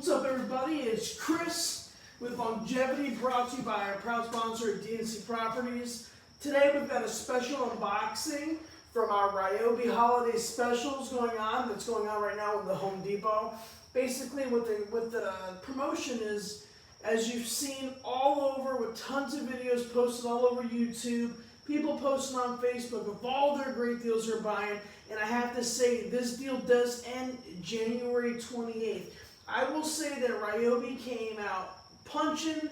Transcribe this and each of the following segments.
What's up, everybody? It's Chris with Longevity, brought to you by our proud sponsor, DNC Properties. Today we've got a special unboxing from our RYOBI holiday specials that's going on right now with the Home Depot. Basically what the promotion is, as you've seen all over with tons of videos posted all over YouTube, people posting on Facebook of all their great deals they're buying, and I have to say this deal does end January 28th. I will say that RYOBI came out punching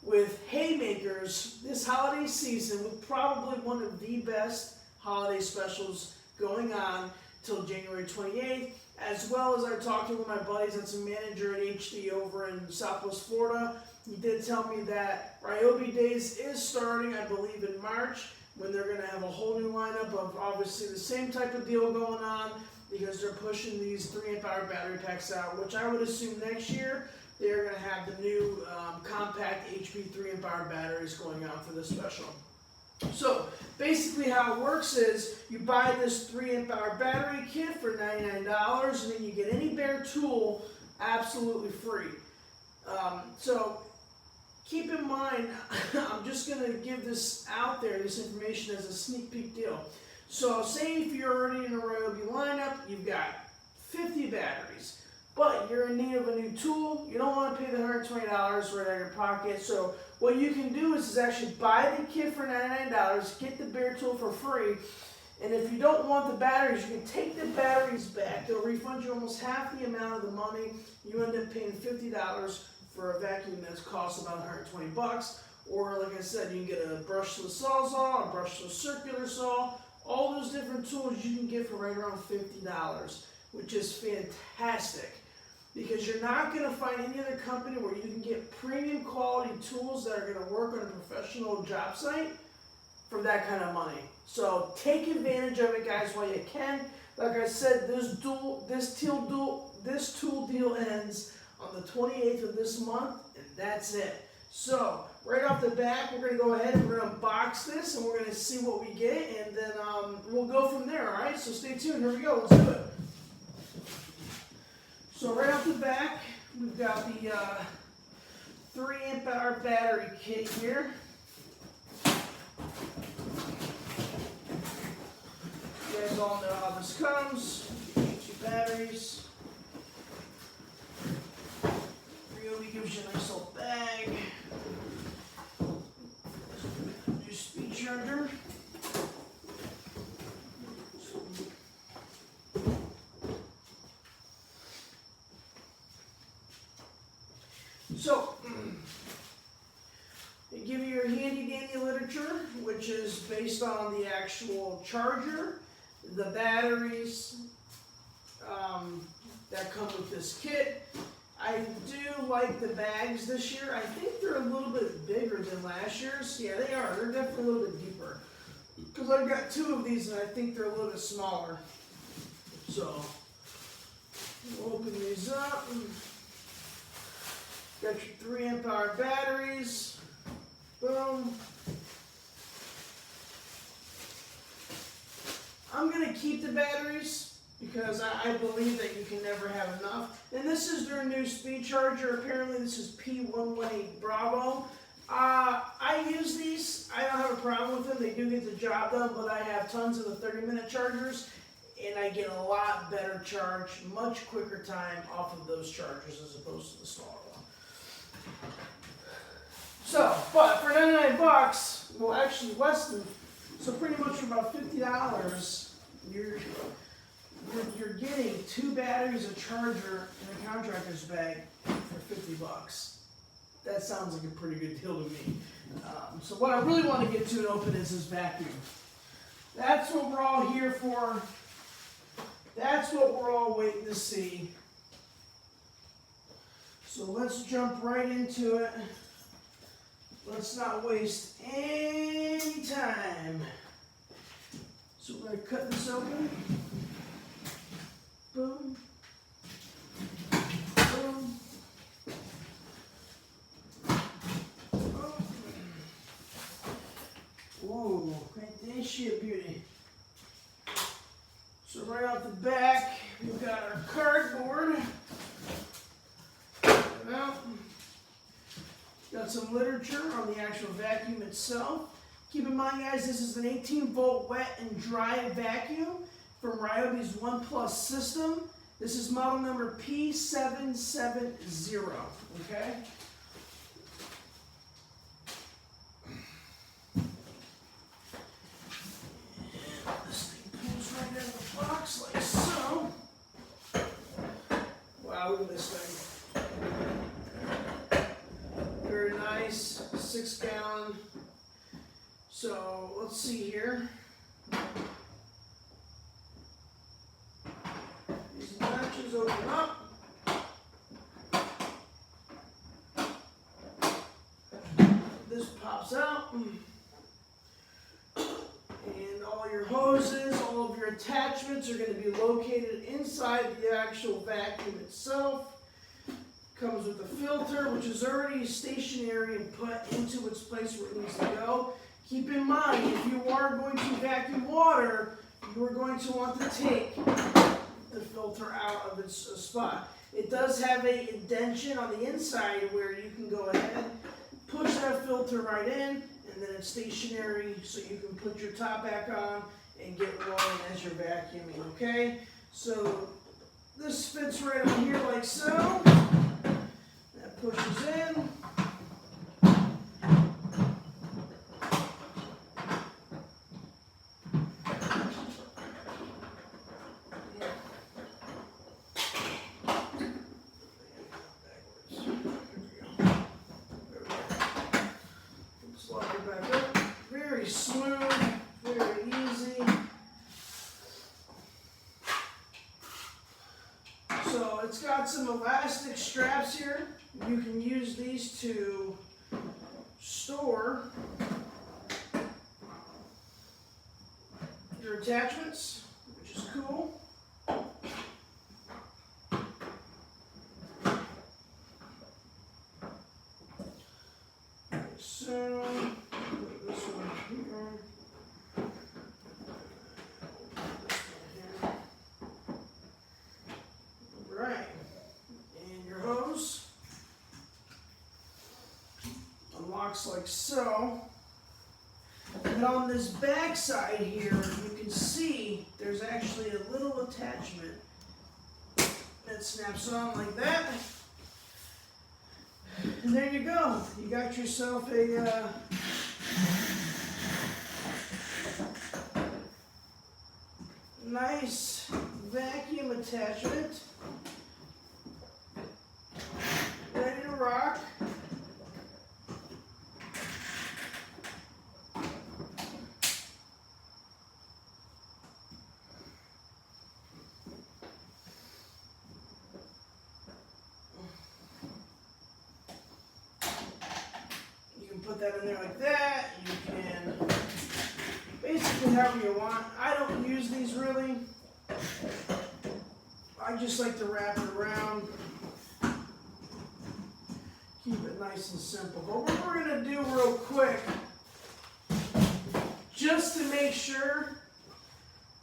with haymakers this holiday season with probably one of the best holiday specials going on till January 28th, as well as I talked to one of my buddies that's a manager at HD over in Southwest Florida. He did tell me that RYOBI Days is starting, I believe, in March, when they're going to have a whole new lineup of obviously the same type of deal going on, because they're pushing these 3-amp-hour battery packs out, which I would assume next year they're going to have the new compact HP 3-amp-hour batteries going out for this special. So basically how it works is you buy this 3-amp-hour battery kit for $99, and then you get any bare tool absolutely free. So keep in mind, I'm just going to give this out there, this information as a sneak peek deal. So say if you're already in a RYOBI lineup, you've got 50 batteries, but you're in need of a new tool, you don't want to pay the $120 right out of your pocket. So what you can do is actually buy the kit for $99, get the bare tool for free, and if you don't want the batteries, you can take the batteries back. They'll refund you almost half the amount of the money. You end up paying $50 for a vacuum that's costs about $120. Or like I said, you can get a brushless sawzall, a brushless circular saw, all those different tools you can get for right around $50, which is fantastic. Because you're not going to find any other company where you can get premium quality tools that are going to work on a professional job site for that kind of money. So take advantage of it, guys, while you can. Like I said, this tool deal ends on the 28th of this month, and that's it. So right off the bat, we're going to go ahead and we're going to unbox this, and we're going to see what we get, and then we'll go from there, all right? So stay tuned. Here we go. Let's do it. So right off the back, we've got the 3-amp-hour battery kit here. You guys all know how this comes. You get your batteries. RYOBI gives you a nice little bag. Your speed charger. So, they give you your handy-dandy literature, which is based on the actual charger, the batteries that come with this kit. I do like the bags this year. I think they're a little bit bigger than last year's. Yeah, they are. They're definitely a little bit deeper. Because I've got 2 of these, and I think they're a little bit smaller. So, we'll open these up. Got your 3-amp-hour batteries. Boom. I'm going to keep the batteries because I believe that you can never have enough. And this is their new speed charger. Apparently this is P118 Bravo. I use these. I don't have a problem with them. They do get the job done, but I have tons of the 30-minute chargers, and I get a lot better charge, much quicker time off of those chargers as opposed to the smaller one. So, but for $99, well, actually less than, so pretty much for about $50, you're getting 2 batteries, a charger, and a contractor's bag for $50. That sounds like a pretty good deal to me. So what I really want to get to and open is this vacuum. That's what we're all here for. That's what we're all waiting to see. So let's jump right into it. Let's not waste any time. So we're going to cut this open. Boom. Boom. Oh. Whoa, ain't that shit beauty. So right off the back, we've got our cardboard. at some literature on the actual vacuum itself. Keep in mind, guys, this is an 18-volt wet and dry vacuum from RYOBI's OnePlus System. This is model number P770, okay? This thing pulls right out of the box like so. Wow, look at this thing. Very nice, 6-gallon. So let's see here. These latches open up. This pops out. And all your hoses, all of your attachments are going to be located inside the actual vacuum itself. Comes with a filter, which is already stationary and put into its place where it needs to go. Keep in mind, if you are going to vacuum water, you are going to want to take the filter out of its spot. It does have a indentation on the inside where you can go ahead, push that filter right in, and then it's stationary so you can put your top back on and get rolling as you're vacuuming, okay? So this fits right on here like so. That pushes in. Slide it back up. Very smooth, very easy. So it's got some elastic straps here. You can use these to store your attachments, which is cool. So, put this one here. Alright, and your hose unlocks like so. And on this back side here, you can see there's actually a little attachment that snaps on like that. And there you go. You got yourself a nice vacuum attachment. Ready to rock. Put that in there like that. You can basically however you want. I don't use these really. I just like to wrap it around. Keep it nice and simple. But what we're going to do real quick, just to make sure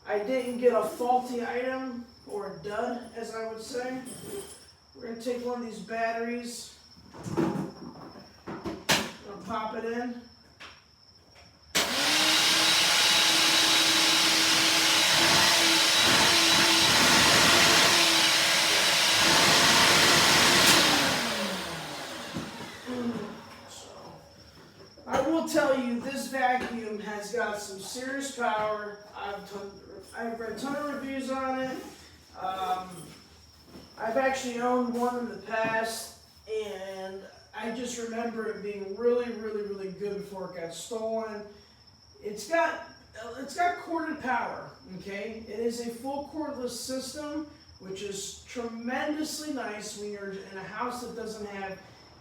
I didn't get a faulty item or a dud, as I would say, we're going to take one of these batteries. Pop it in. So, I will tell you, this vacuum has got some serious power. I've read a ton of reviews on it. I've actually owned one in the past, and I just remember it being really, really, really good before it got stolen. It's got corded power, okay? It is a full cordless system, which is tremendously nice when you're in a house that doesn't have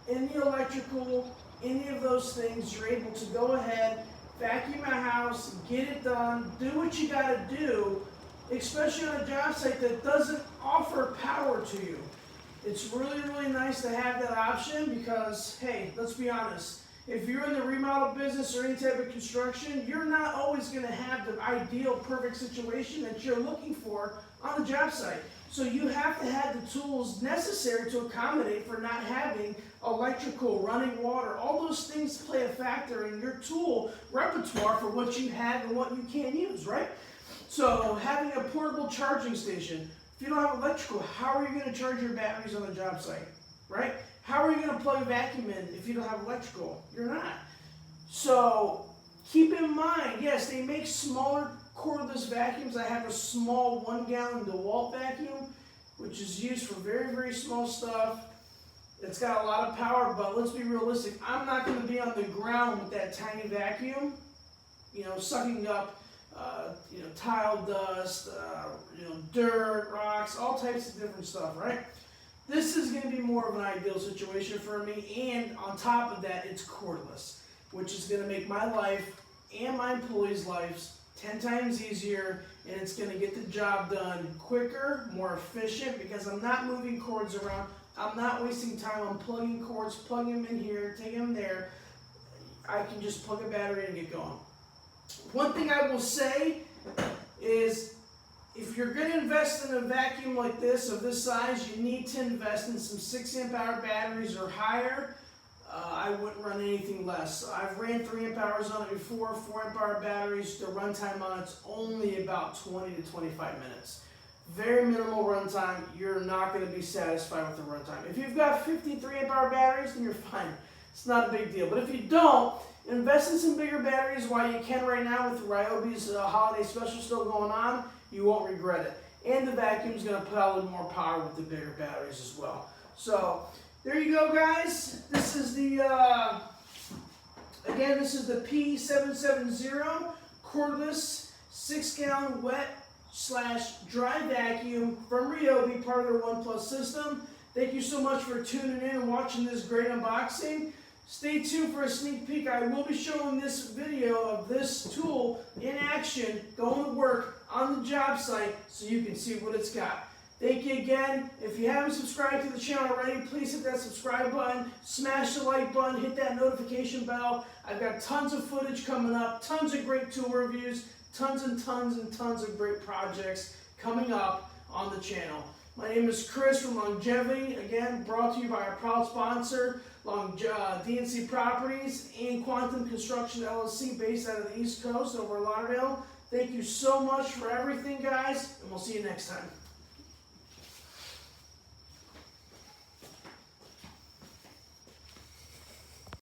any electrical, any of those things. You're able to go ahead, vacuum a house, get it done, do what you gotta do, especially on a job site that doesn't offer power to you. It's really, really nice to have that option because, hey, let's be honest, if you're in the remodel business or any type of construction, you're not always going to have the ideal, perfect situation that you're looking for on the job site. So you have to have the tools necessary to accommodate for not having electrical, running water. All those things play a factor in your tool repertoire for what you have and what you can't use, right? So having a portable charging station. If you don't have electrical, how are you going to charge your batteries on the job site, right? How are you going to plug a vacuum in if you don't have electrical? You're not. So keep in mind, yes, they make smaller cordless vacuums. I have a small 1 gallon DeWalt vacuum, which is used for very, very small stuff. It's got a lot of power, but let's be realistic. I'm not going to be on the ground with that tiny vacuum, sucking up tile dust, dirt, rocks, all types of different stuff, right? This is going to be more of an ideal situation for me, and on top of that, it's cordless, which is going to make my life and my employees' lives 10 times easier, and it's going to get the job done quicker, more efficient, because I'm not moving cords around. I'm not wasting time on plugging cords, plugging them in here, taking them there. I can just plug a battery and get going. One thing I will say is, if you're going to invest in a vacuum like this, of this size, you need to invest in some 6 amp hour batteries or higher. I wouldn't run anything less. I've ran 3 amp hours on it before, 4 amp hour batteries. The runtime on it's only about 20 to 25 minutes. Very minimal runtime. You're not going to be satisfied with the runtime. If you've got 53 amp hour batteries, then you're fine. It's not a big deal. But if you don't, invest in some bigger batteries while you can right now with RYOBI's holiday special still going on. You won't regret it. And the vacuum is going to put out a little more power with the bigger batteries as well. So there you go, guys. This is the, again, this is the P770 cordless 6 gallon wet/dry vacuum from RYOBI, part of their OnePlus System. Thank you so much for tuning in and watching this great unboxing. Stay tuned for a sneak peek. I will be showing this video of this tool in action, going to work on the job site, so you can see what it's got. Thank you again. If you haven't subscribed to the channel already, please hit that subscribe button, smash the like button, hit that notification bell. I've got tons of footage coming up, tons of great tool reviews, tons and tons and tons of great projects coming up on the channel. My name is Chris from Longevity, again, brought to you by our proud sponsor, DNC Properties and Quantum Construction LLC, based out of the East Coast over Lauderdale. Thank you so much for everything, guys, and we'll see you next time.